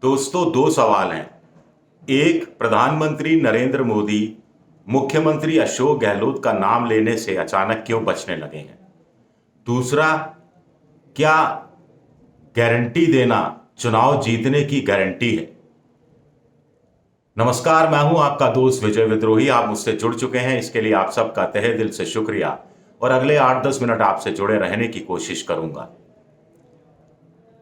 दोस्तों, दो सवाल हैं। एक, प्रधानमंत्री नरेंद्र मोदी मुख्यमंत्री अशोक गहलोत का नाम लेने से अचानक क्यों बचने लगे हैं। दूसरा, क्या गारंटी देना चुनाव जीतने की गारंटी है। नमस्कार, मैं हूं आपका दोस्त विजय विद्रोही। आप मुझसे जुड़ चुके हैं, इसके लिए आप सबका तहे दिल से शुक्रिया। और अगले 8-10 मिनट आपसे जुड़े रहने की कोशिश करूंगा।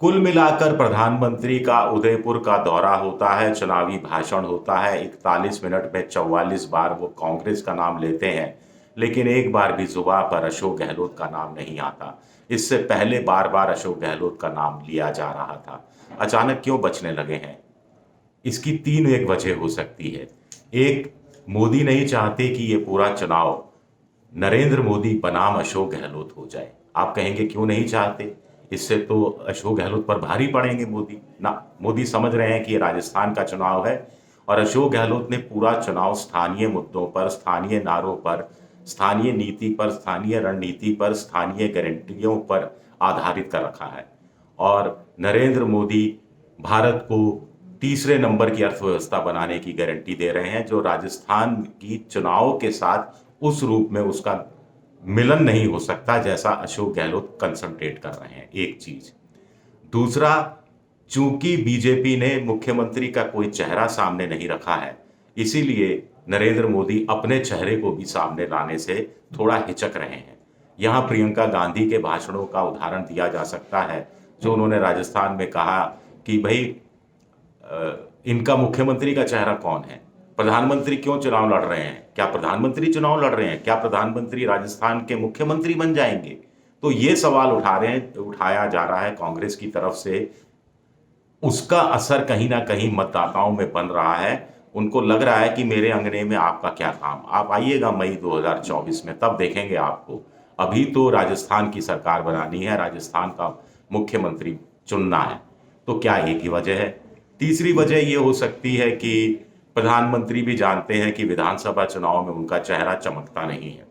कुल मिलाकर प्रधानमंत्री का उदयपुर का दौरा होता है, चुनावी भाषण होता है, 41 मिनट में 44 बार वो कांग्रेस का नाम लेते हैं, लेकिन एक बार भी जुबान पर अशोक गहलोत का नाम नहीं आता। इससे पहले बार बार अशोक गहलोत का नाम लिया जा रहा था। अचानक क्यों बचने लगे हैं? इसकी तीन एक वजह हो सकती है। एक, मोदी नहीं चाहते कि ये पूरा चुनाव नरेंद्र मोदी बनाम अशोक गहलोत हो जाए। आप कहेंगे क्यों नहीं चाहते? इससे तो अशोक गहलोत पर भारी पड़ेंगे मोदी ना। मोदी समझ रहे हैं कि ये राजस्थान का चुनाव है और अशोक गहलोत ने पूरा चुनाव स्थानीय मुद्दों पर, स्थानीय नारों पर, स्थानीय नीति पर, स्थानीय रणनीति पर, स्थानीय गारंटियों पर आधारित कर रखा है। और नरेंद्र मोदी भारत को तीसरे नंबर की अर्थव्यवस्था बनाने की गारंटी दे रहे हैं, जो राजस्थान की चुनाव के साथ उस रूप में उसका मिलन नहीं हो सकता जैसा अशोक गहलोत कंसंट्रेट कर रहे हैं। एक चीज। दूसरा, चूंकि बीजेपी ने मुख्यमंत्री का कोई चेहरा सामने नहीं रखा है, इसीलिए नरेंद्र मोदी अपने चेहरे को भी सामने लाने से थोड़ा हिचक रहे हैं। यहां प्रियंका गांधी के भाषणों का उदाहरण दिया जा सकता है, जो उन्होंने राजस्थान में कहा कि भाई इनका मुख्यमंत्री का चेहरा कौन है, प्रधानमंत्री क्यों चुनाव लड़ रहे हैं, क्या प्रधानमंत्री चुनाव लड़ रहे हैं, क्या प्रधानमंत्री राजस्थान के मुख्यमंत्री बन जाएंगे। तो ये सवाल उठाया जा रहा है कांग्रेस की तरफ से। उसका असर कहीं ना कहीं मतदाताओं में बन रहा है। उनको लग रहा है कि मेरे अंगने में आपका क्या काम, आप आइएगा मई 2024 में, तब देखेंगे आपको। अभी तो राजस्थान की सरकार बनानी है, राजस्थान का मुख्यमंत्री चुनना है। तो क्या एक ही वजह है? तीसरी वजह यह हो सकती है कि प्रधानमंत्री भी जानते हैं कि विधानसभा चुनाव में उनका चेहरा चमकता नहीं है।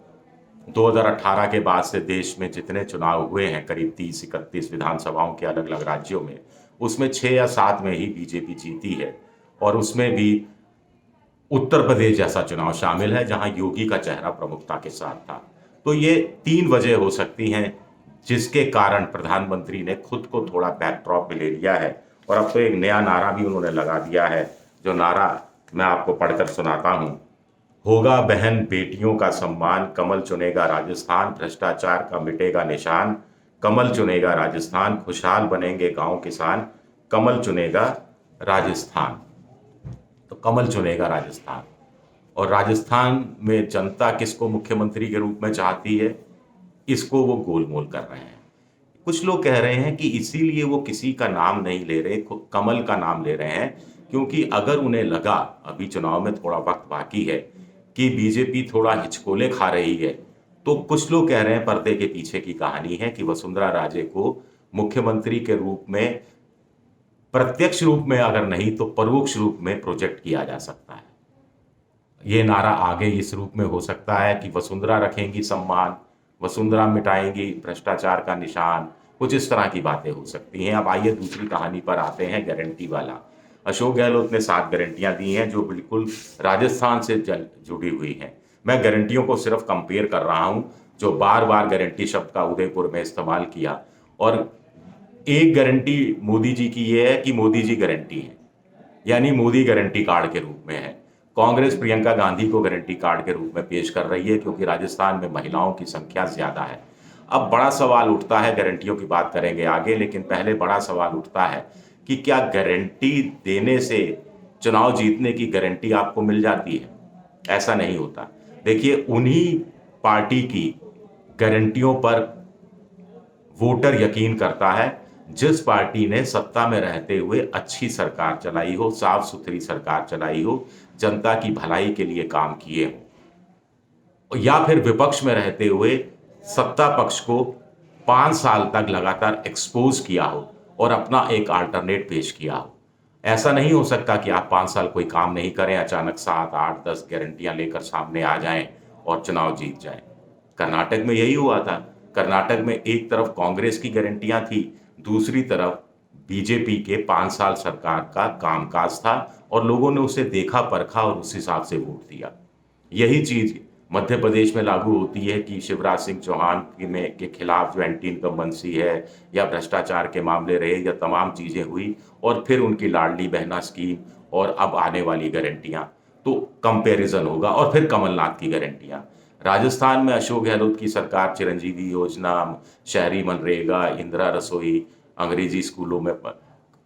2018 के बाद से देश में जितने चुनाव हुए हैं, करीब 30-31 विधानसभाओं के अलग अलग राज्यों में, उसमें 6 या 7 में ही बीजेपी जीती है। और उसमें भी उत्तर प्रदेश जैसा चुनाव शामिल है जहां योगी का चेहरा प्रमुखता के साथ था। तो ये तीन वजह हो सकती हैं जिसके कारण प्रधानमंत्री ने खुद को थोड़ा बैकड्रॉप में ले लिया है। और अब तो एक नया नारा भी उन्होंने लगा दिया है, जो नारा मैं आपको पढ़कर सुनाता हूं। होगा बहन बेटियों का सम्मान, कमल चुनेगा राजस्थान, भ्रष्टाचार का मिटेगा निशान। कमल चुनेगा राजस्थान, खुशहाल बनेंगे गांव किसान। कमल चुनेगा राजस्थान। तो कमल चुनेगा राजस्थान। और राजस्थान में जनता किसको मुख्यमंत्री के रूप में चाहती है, इसको वो गोलमोल कर रहे हैं। कुछ लोग कह रहे हैं कि इसीलिए वो किसी का नाम नहीं ले रहे, कमल का नाम ले रहे हैं, क्योंकि अगर उन्हें लगा, अभी चुनाव में थोड़ा वक्त बाकी है, कि बीजेपी थोड़ा हिचकोले खा रही है, तो कुछ लोग कह रहे हैं पर्दे के पीछे की कहानी है कि वसुंधरा राजे को मुख्यमंत्री के रूप में, प्रत्यक्ष रूप में अगर नहीं तो परोक्ष रूप में प्रोजेक्ट किया जा सकता है। ये नारा आगे इस रूप में हो सकता है कि वसुंधरा रखेंगी सम्मान, वसुंधरा मिटाएंगी भ्रष्टाचार का निशान, कुछ इस तरह की बातें हो सकती हैं। अब आइए दूसरी कहानी पर आते हैं, गारंटी वाला। अशोक गहलोत ने 7 गारंटियां दी हैं जो बिल्कुल राजस्थान से जुड़ी हुई हैं। मैं गारंटियों को सिर्फ कंपेयर कर रहा हूं, जो बार बार गारंटी शब्द का उदयपुर में इस्तेमाल किया। और एक गारंटी मोदी जी की यह है कि मोदी जी गारंटी है, यानी मोदी गारंटी कार्ड के रूप में है। कांग्रेस प्रियंका गांधी को गारंटी कार्ड के रूप में पेश कर रही है, क्योंकि राजस्थान में महिलाओं की संख्या ज्यादा है। अब बड़ा सवाल उठता है, गारंटियों की बात करेंगे आगे, लेकिन पहले बड़ा सवाल उठता है कि क्या गारंटी देने से चुनाव जीतने की गारंटी आपको मिल जाती है? ऐसा नहीं होता। देखिए, उन्हीं पार्टी की गारंटियों पर वोटर यकीन करता है जिस पार्टी ने सत्ता में रहते हुए अच्छी सरकार चलाई हो, साफ सुथरी सरकार चलाई हो, जनता की भलाई के लिए काम किए हो, या फिर विपक्ष में रहते हुए सत्ता पक्ष को 5 साल तक लगातार एक्सपोज किया हो और अपना एक अल्टरनेट पेश किया हो। ऐसा नहीं हो सकता कि आप 5 साल कोई काम नहीं करें, अचानक 7, 8, 10 गारंटियां लेकर सामने आ जाएं और चुनाव जीत जाएं। कर्नाटक में यही हुआ था। कर्नाटक में एक तरफ कांग्रेस की गारंटियां थी, दूसरी तरफ बीजेपी के 5 साल सरकार का कामकाज था और लोगों ने उसे देखा परखा और उस हिसाब से वोट दिया। यही चीज मध्य प्रदेश में लागू होती है कि शिवराज सिंह चौहान के खिलाफ जो एंटी इनकम्बेंसी है या भ्रष्टाचार के मामले रहे या तमाम चीजें हुई और फिर उनकी लाडली बहना स्कीम और अब आने वाली गारंटियां, तो कंपैरिजन होगा और फिर कमलनाथ की गारंटियां। राजस्थान में अशोक गहलोत की सरकार चिरंजीवी योजना, शहरी मनरेगा, इंदिरा रसोई, अंग्रेजी स्कूलों में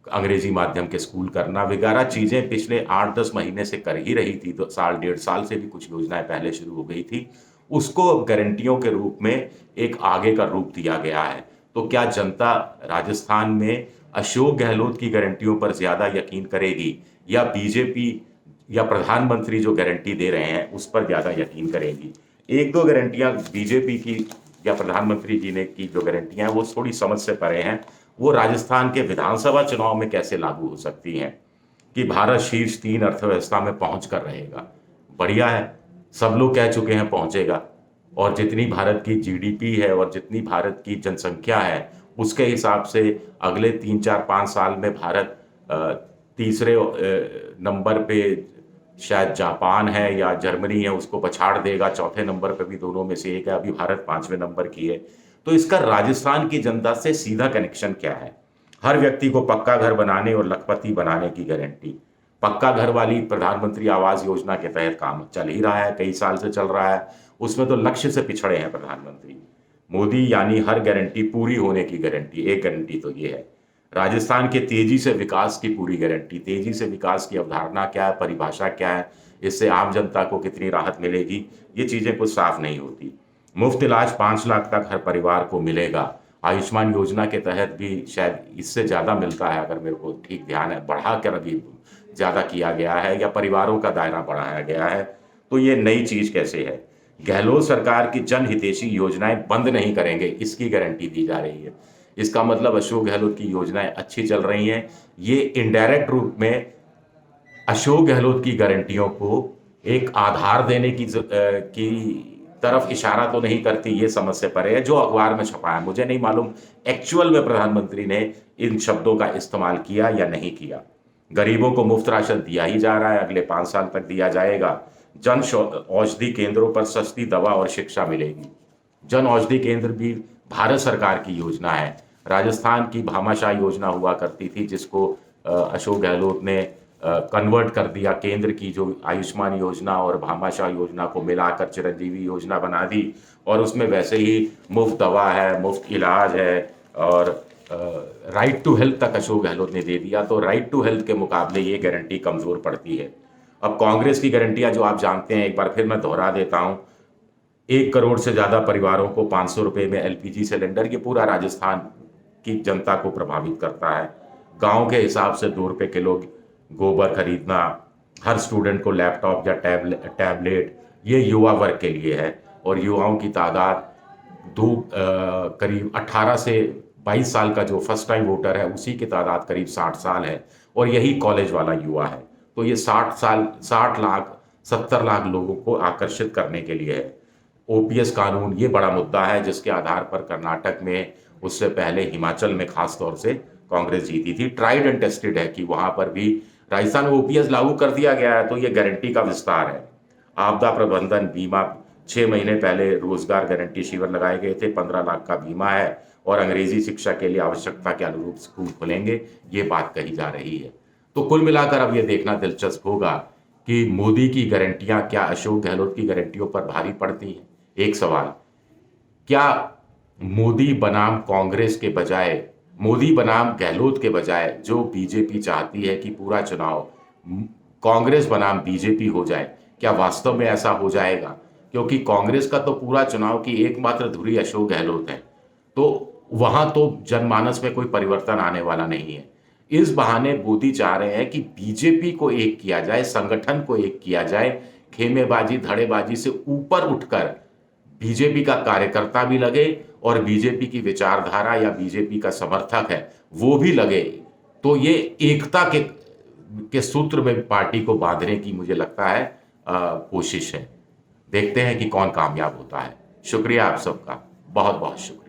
अंग्रेजी माध्यम के स्कूल करना वगैरह चीजें पिछले 8-10 महीने से कर ही रही थी। तो साल 1.5 साल से भी कुछ योजनाएं पहले शुरू हो गई थी। उसको अब गारंटियों के रूप में एक आगे का रूप दिया गया है। तो क्या जनता राजस्थान में अशोक गहलोत की गारंटियों पर ज्यादा यकीन करेगी या बीजेपी या प्रधानमंत्री जो गारंटी दे रहे हैं उस पर ज्यादा यकीन करेगी? एक दो गारंटियां बीजेपी की या प्रधानमंत्री जी ने की जो गारंटियां हैं वो थोड़ी समझ से परे हैं। वो राजस्थान के विधानसभा चुनाव में कैसे लागू हो सकती हैं कि भारत शीर्ष 3 अर्थव्यवस्था में पहुंच कर रहेगा। बढ़िया है, सब लोग कह चुके हैं पहुंचेगा। और जितनी भारत की जीडीपी है और जितनी भारत की जनसंख्या है उसके हिसाब से अगले 3-4-5 साल में भारत तीसरे नंबर पे शायद जापान है या जर्मनी है, उसको पछाड़ देगा। चौथे नंबर पे भी दोनों में से एक है। अभी भारत 5वें नंबर की है। तो इसका राजस्थान की जनता से सीधा कनेक्शन क्या है? हर व्यक्ति को पक्का घर बनाने और लखपति बनाने की गारंटी। पक्का घर वाली प्रधानमंत्री आवास योजना के तहत काम चल ही रहा है, कई साल से चल रहा है। उसमें तो लक्ष्य से पिछड़े हैं प्रधानमंत्री मोदी, यानी हर गारंटी पूरी होने की गारंटी। एक गारंटी तो ये है। राजस्थान के तेजी से विकास की पूरी गारंटी। तेजी से विकास की अवधारणा क्या है, परिभाषा क्या है, इससे आम जनता को कितनी राहत मिलेगी, ये चीजें कुछ साफ नहीं होती। मुफ्त इलाज 5 लाख तक हर परिवार को मिलेगा। आयुष्मान योजना के तहत भी शायद इससे ज्यादा मिलता है, अगर मेरे को ठीक ध्यान है, बढ़ा कर अभी ज्यादा किया गया है या परिवारों का दायरा बढ़ाया गया है। तो ये नई चीज कैसे है? गहलोत सरकार की जनहितैषी योजनाएं बंद नहीं करेंगे, इसकी गारंटी दी जा रही है। इसका मतलब अशोक गहलोत की योजनाएं अच्छी चल रही हैं। ये इनडायरेक्ट रूप में अशोक गहलोत की गारंटियों को एक आधार देने की तरफ इशारा तो नहीं करती, ये समझ से परे है। जो अखबार में छपा है, मुझे नहीं मालूम एक्चुअल में प्रधानमंत्री ने इन शब्दों का इस्तेमाल किया या नहीं किया। गरीबों को मुफ्त राशन दिया ही जा रहा है, अगले 5 साल तक दिया जाएगा। जन औषधि केंद्रों पर सस्ती दवा और शिक्षा मिलेगी। जन औषधि केंद्र भी भारत सरकार की योजना है। राजस्थान की भामाशाह योजना हुआ करती थी, जिसको अशोक गहलोत ने कन्वर्ट कर दिया। केंद्र की जो आयुष्मान योजना और भामाशाह योजना को मिलाकर चिरंजीवी योजना बना दी और उसमें वैसे ही मुफ्त दवा है, मुफ्त इलाज है और राइट टू हेल्थ तक अशोक गहलोत ने दे दिया। तो राइट टू हेल्थ के मुकाबले ये गारंटी कमजोर पड़ती है। अब कांग्रेस की गारंटियां जो आप जानते हैं, एक बार फिर मैं दोहरा देता हूं। 1 करोड़ से ज्यादा परिवारों को 500 रुपए में एलपीजी सिलेंडर, ये पूरा राजस्थान की जनता को प्रभावित करता है। गांव के हिसाब से 2 रुपए किलो गोबर खरीदना, हर स्टूडेंट को लैपटॉप या टैबलेट, ये युवा वर्ग के लिए है। और युवाओं की तादाद करीब 18 से 22 साल का जो फर्स्ट टाइम वोटर है उसी की तादाद करीब 60 साल है और यही कॉलेज वाला युवा है। तो ये 60 लाख 70 लाख लोगों को आकर्षित करने के लिए है। ओपीएस कानून ये बड़ा मुद्दा है, जिसके आधार पर कर्नाटक में, उससे पहले हिमाचल में खास तौर से कांग्रेस जीती थी। ट्राइड एंड टेस्टेड है कि वहां पर भी राजस्थान में ओपीएस लागू कर दिया गया है। तो ये गारंटी का विस्तार है। आपदा प्रबंधन बीमा, 6 महीने पहले रोजगार गारंटी शिविर लगाए गए थे। 15 लाख का बीमा है और अंग्रेजी शिक्षा के लिए आवश्यकता के अनुरूप स्कूल खुलेंगे, ये बात कही जा रही है। तो कुल मिलाकर अब ये देखना दिलचस्प होगा कि मोदी की गारंटियां क्या अशोक गहलोत की गारंटियों पर भारी पड़ती हैं। एक सवाल, क्या मोदी बनाम कांग्रेस के बजाय, मोदी बनाम गहलोत के बजाय जो बीजेपी चाहती है कि पूरा चुनाव कांग्रेस बनाम बीजेपी हो जाए, क्या वास्तव में ऐसा हो जाएगा? क्योंकि कांग्रेस का तो पूरा चुनाव की एकमात्र धुरी अशोक गहलोत है। तो वहां तो जनमानस में कोई परिवर्तन आने वाला नहीं है। इस बहाने मोदी चाह रहे हैं कि बीजेपी को एक किया जाए, संगठन को एक किया जाए, खेमेबाजी धड़ेबाजी से ऊपर उठकर बीजेपी का कार्यकर्ता भी लगे और बीजेपी की विचारधारा या बीजेपी का समर्थक है वो भी लगे। तो ये एकता के सूत्र में पार्टी को बांधने की मुझे लगता है कोशिश है। देखते हैं कि कौन कामयाब होता है। शुक्रिया आप सबका, बहुत बहुत शुक्रिया।